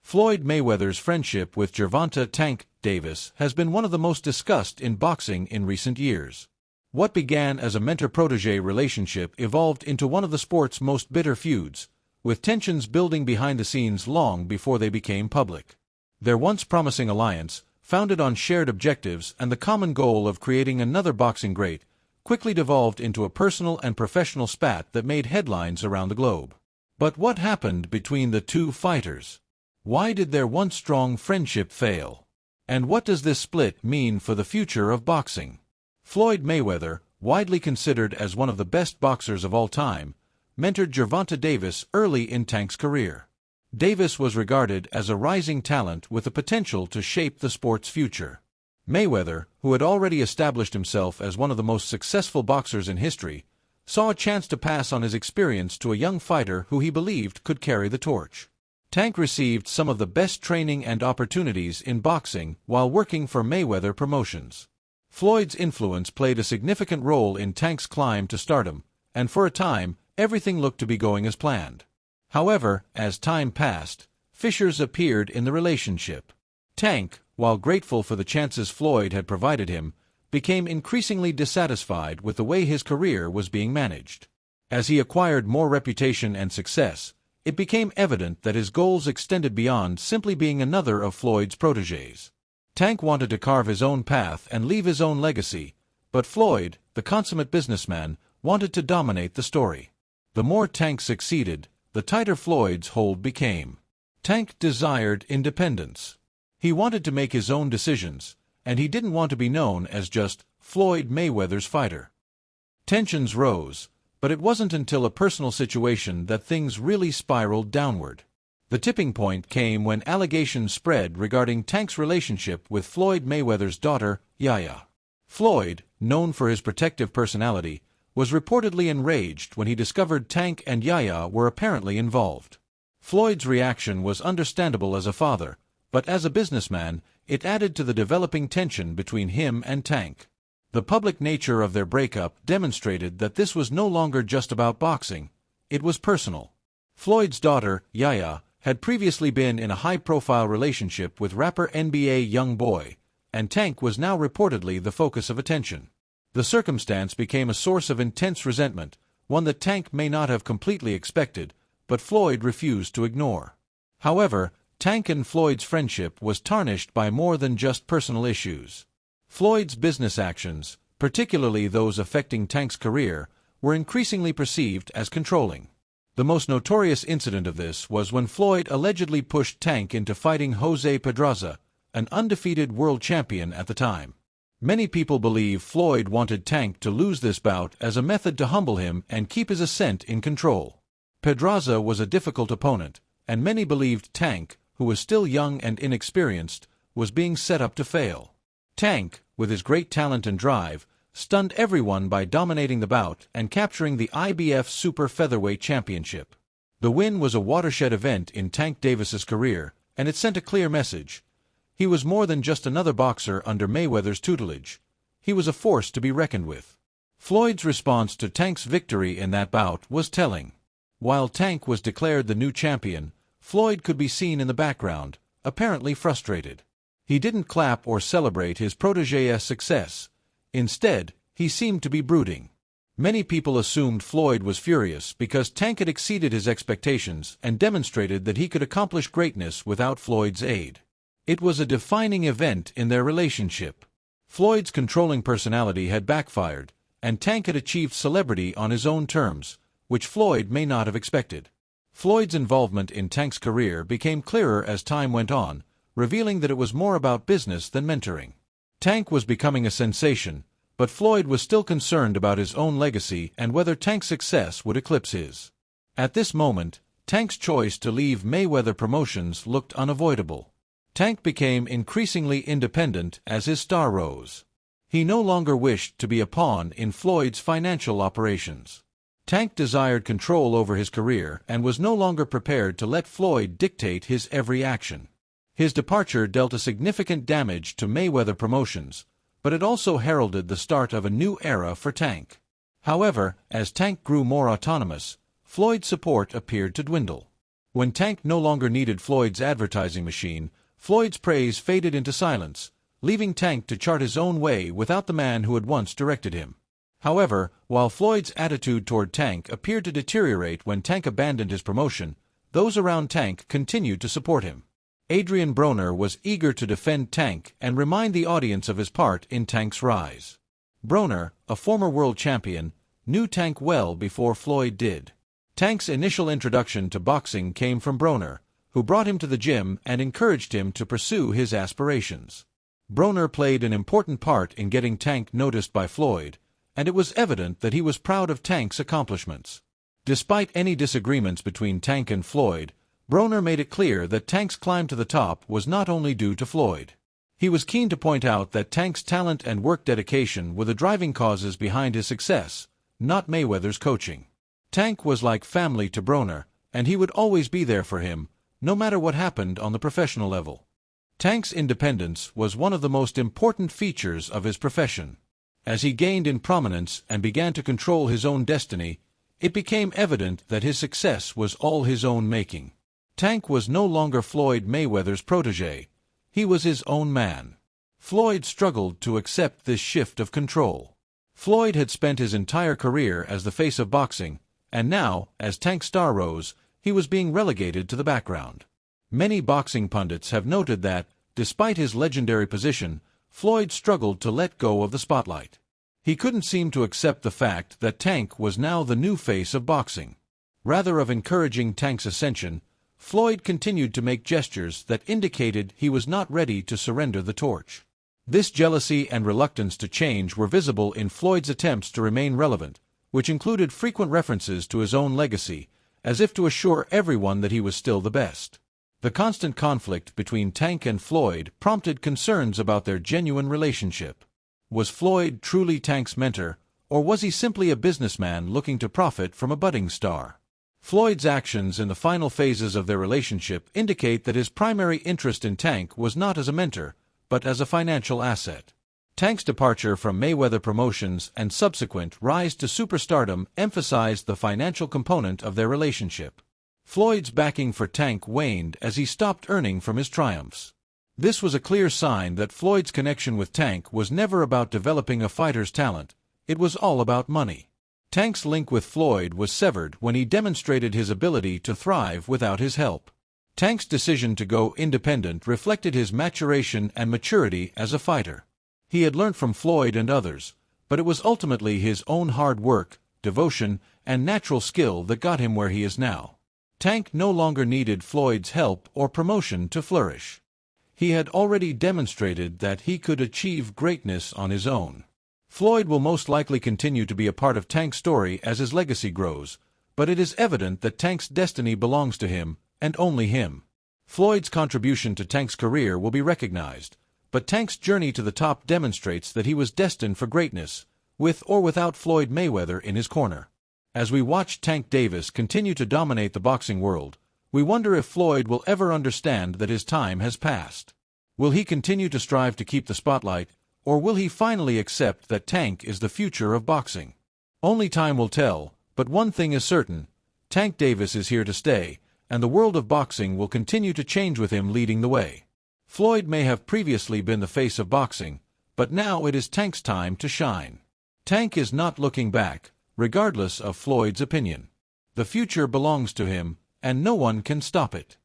Floyd Mayweather's friendship with Gervonta Tank Davis has been one of the most discussed in boxing in recent years. What began as a mentor-protégé relationship evolved into one of the sport's most bitter feuds, with tensions building behind the scenes long before they became public. Their once promising alliance, founded on shared objectives and the common goal of creating another boxing great, quickly devolved into a personal and professional spat that made headlines around the globe. But what happened between the two fighters? Why did their once strong friendship fail? And what does this split mean for the future of boxing? Floyd Mayweather, widely considered as one of the best boxers of all time, mentored Gervonta Davis early in Tank's career. Davis was regarded as a rising talent with the potential to shape the sport's future. Mayweather, who had already established himself as one of the most successful boxers in history, saw a chance to pass on his experience to a young fighter who he believed could carry the torch. Tank received some of the best training and opportunities in boxing while working for Mayweather Promotions. Floyd's influence played a significant role in Tank's climb to stardom, and for a time, everything looked to be going as planned. However, as time passed, fissures appeared in the relationship. Tank, while grateful for the chances Floyd had provided him, became increasingly dissatisfied with the way his career was being managed. As he acquired more reputation and success, it became evident that his goals extended beyond simply being another of Floyd's protégés. Tank wanted to carve his own path and leave his own legacy, but Floyd, the consummate businessman, wanted to dominate the story. The more Tank succeeded, the tighter Floyd's hold became. Tank desired independence. He wanted to make his own decisions, and he didn't want to be known as just Floyd Mayweather's fighter. Tensions rose, but it wasn't until a personal situation that things really spiraled downward. The tipping point came when allegations spread regarding Tank's relationship with Floyd Mayweather's daughter, Yaya. Floyd, known for his protective personality, was reportedly enraged when he discovered Tank and Yaya were apparently involved. Floyd's reaction was understandable as a father, but as a businessman, it added to the developing tension between him and Tank. The public nature of their breakup demonstrated that this was no longer just about boxing, it was personal. Floyd's daughter, Yaya, had previously been in a high-profile relationship with rapper NBA YoungBoy, and Tank was now reportedly the focus of attention. The circumstance became a source of intense resentment, one that Tank may not have completely expected, but Floyd refused to ignore. However, Tank and Floyd's friendship was tarnished by more than just personal issues. Floyd's business actions, particularly those affecting Tank's career, were increasingly perceived as controlling. The most notorious incident of this was when Floyd allegedly pushed Tank into fighting Jose Pedraza, an undefeated world champion at the time. Many people believe Floyd wanted Tank to lose this bout as a method to humble him and keep his ascent in control. Pedraza was a difficult opponent, and many believed Tank, who was still young and inexperienced, was being set up to fail. Tank, with his great talent and drive, stunned everyone by dominating the bout and capturing the IBF Super Featherweight Championship. The win was a watershed event in Tank Davis's career, and it sent a clear message. He was more than just another boxer under Mayweather's tutelage. He was a force to be reckoned with. Floyd's response to Tank's victory in that bout was telling. While Tank was declared the new champion, Floyd could be seen in the background, apparently frustrated. He didn't clap or celebrate his protégé's success. Instead, he seemed to be brooding. Many people assumed Floyd was furious because Tank had exceeded his expectations and demonstrated that he could accomplish greatness without Floyd's aid. It was a defining event in their relationship. Floyd's controlling personality had backfired, and Tank had achieved celebrity on his own terms, which Floyd may not have expected. Floyd's involvement in Tank's career became clearer as time went on, revealing that it was more about business than mentoring. Tank was becoming a sensation, but Floyd was still concerned about his own legacy and whether Tank's success would eclipse his. At this moment, Tank's choice to leave Mayweather Promotions looked unavoidable. Tank became increasingly independent as his star rose. He no longer wished to be a pawn in Floyd's financial operations. Tank desired control over his career and was no longer prepared to let Floyd dictate his every action. His departure dealt a significant damage to Mayweather Promotions, but it also heralded the start of a new era for Tank. However, as Tank grew more autonomous, Floyd's support appeared to dwindle. When Tank no longer needed Floyd's advertising machine, Floyd's praise faded into silence, leaving Tank to chart his own way without the man who had once directed him. However, while Floyd's attitude toward Tank appeared to deteriorate when Tank abandoned his promotion, those around Tank continued to support him. Adrian Broner was eager to defend Tank and remind the audience of his part in Tank's rise. Broner, a former world champion, knew Tank well before Floyd did. Tank's initial introduction to boxing came from Broner, who brought him to the gym and encouraged him to pursue his aspirations. Broner played an important part in getting Tank noticed by Floyd, and it was evident that he was proud of Tank's accomplishments. Despite any disagreements between Tank and Floyd, Broner made it clear that Tank's climb to the top was not only due to Floyd. He was keen to point out that Tank's talent and work dedication were the driving causes behind his success, not Mayweather's coaching. Tank was like family to Broner, and he would always be there for him, no matter what happened on the professional level. Tank's independence was one of the most important features of his profession. As he gained in prominence and began to control his own destiny, it became evident that his success was all his own making. Tank was no longer Floyd Mayweather's protégé. He was his own man. Floyd struggled to accept this shift of control. Floyd had spent his entire career as the face of boxing, and now, as Tank's star rose, he was being relegated to the background. Many boxing pundits have noted that, despite his legendary position, Floyd struggled to let go of the spotlight. He couldn't seem to accept the fact that Tank was now the new face of boxing. Rather than encouraging Tank's ascension, Floyd continued to make gestures that indicated he was not ready to surrender the torch. This jealousy and reluctance to change were visible in Floyd's attempts to remain relevant, which included frequent references to his own legacy, as if to assure everyone that he was still the best. The constant conflict between Tank and Floyd prompted concerns about their genuine relationship. Was Floyd truly Tank's mentor, or was he simply a businessman looking to profit from a budding star? Floyd's actions in the final phases of their relationship indicate that his primary interest in Tank was not as a mentor, but as a financial asset. Tank's departure from Mayweather Promotions and subsequent rise to superstardom emphasized the financial component of their relationship. Floyd's backing for Tank waned as he stopped earning from his triumphs. This was a clear sign that Floyd's connection with Tank was never about developing a fighter's talent, it was all about money. Tank's link with Floyd was severed when he demonstrated his ability to thrive without his help. Tank's decision to go independent reflected his maturation and maturity as a fighter. He had learned from Floyd and others, but it was ultimately his own hard work, devotion, and natural skill that got him where he is now. Tank no longer needed Floyd's help or promotion to flourish. He had already demonstrated that he could achieve greatness on his own. Floyd will most likely continue to be a part of Tank's story as his legacy grows, but it is evident that Tank's destiny belongs to him, and only him. Floyd's contribution to Tank's career will be recognized, but Tank's journey to the top demonstrates that he was destined for greatness, with or without Floyd Mayweather in his corner. As we watch Tank Davis continue to dominate the boxing world, we wonder if Floyd will ever understand that his time has passed. Will he continue to strive to keep the spotlight, or will he finally accept that Tank is the future of boxing? Only time will tell, but one thing is certain, Tank Davis is here to stay, and the world of boxing will continue to change with him leading the way. Floyd may have previously been the face of boxing, but now it is Tank's time to shine. Tank is not looking back, regardless of Floyd's opinion. The future belongs to him, and no one can stop it.